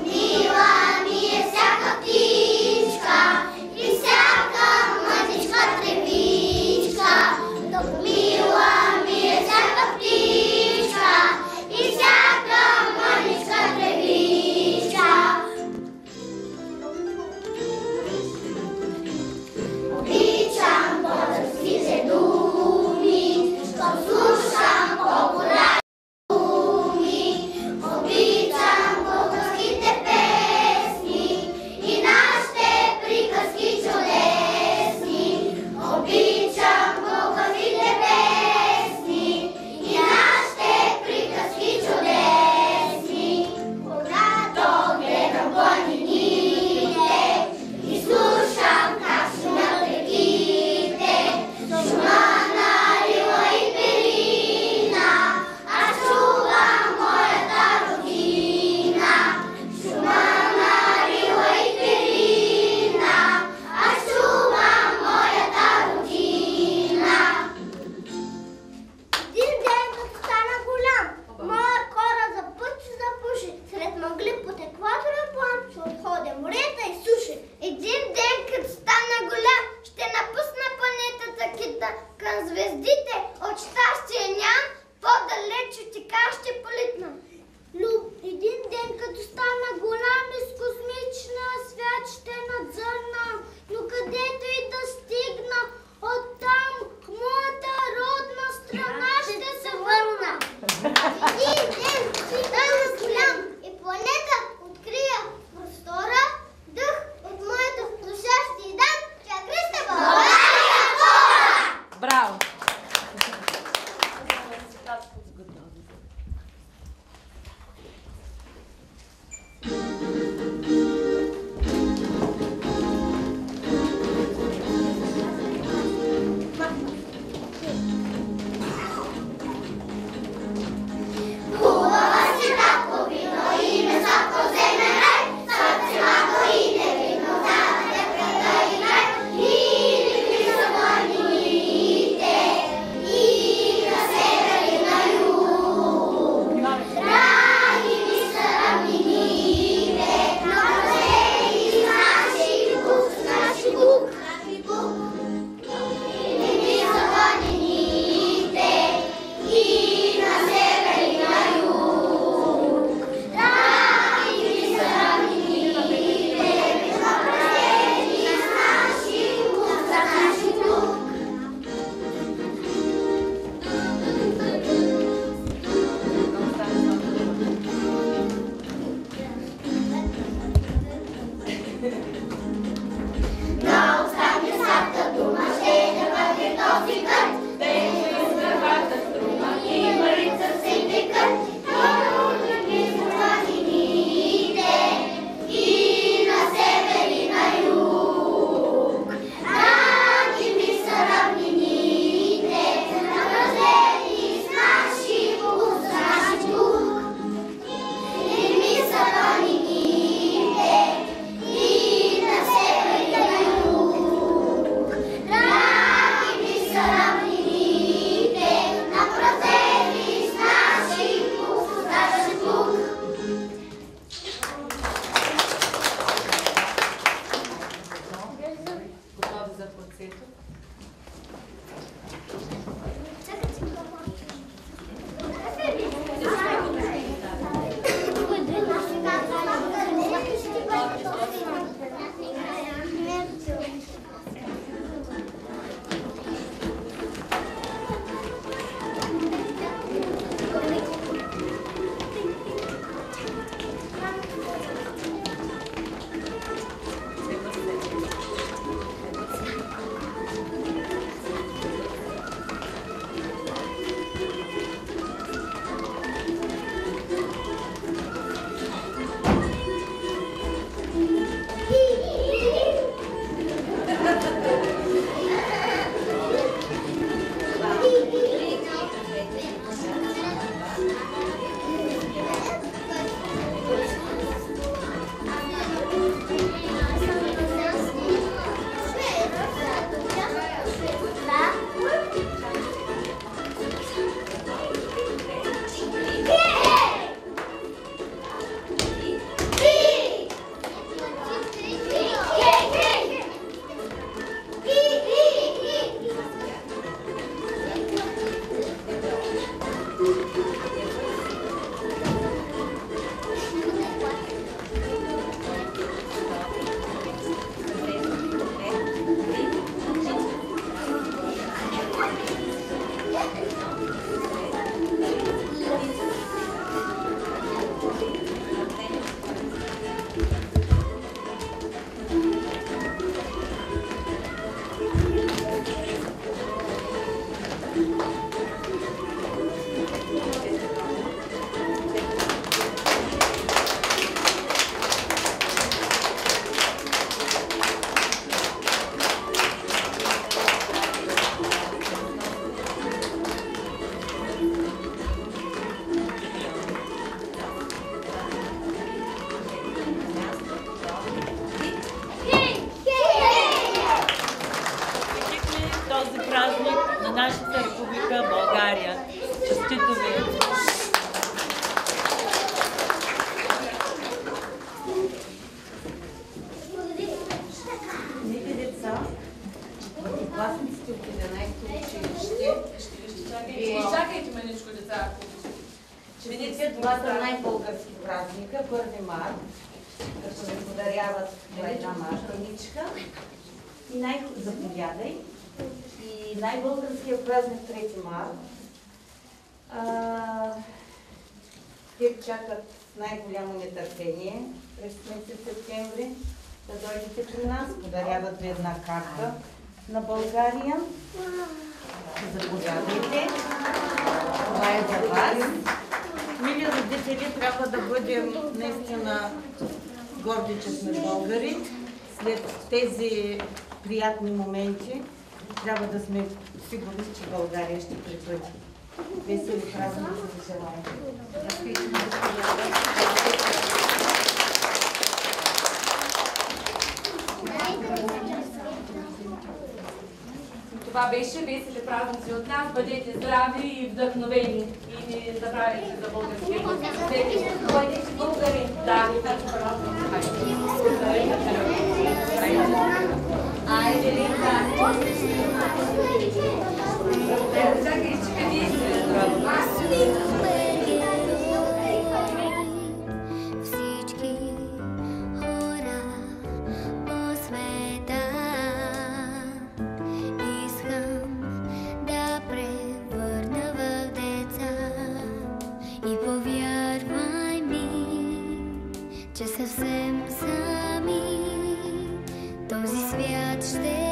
Мила ми е всяка птичка и всяка нашата република България. Честито ви! Мили деца, четвъртокласниците от 11-то училище, Изчакайте меничко, деца. видите, това са най-български празника, 1 март, като ви подаряват една машиничка. И заповядай. И най-българския празник 3 март. Те чакат най-голямо нетърпение през месец септември да дойдете при нас. Подаряват ви една карта на България. Заповядайте. Това е за вас. Мили родители, трябва да бъдем наистина горди, че сме българи. След тези приятни моменти трябва да сме сигурни, че България ще припъти. Весели празници ви желаем. Това беше весели празници от нас. Бъдете здрави и вдъхновени. И не забравяйте за българския език. Бъдете българи. Да. Айде, Линка. Чакай, че всички хора по света искам да превърна в деца и повярвай ми, че съвсем сами този свят ще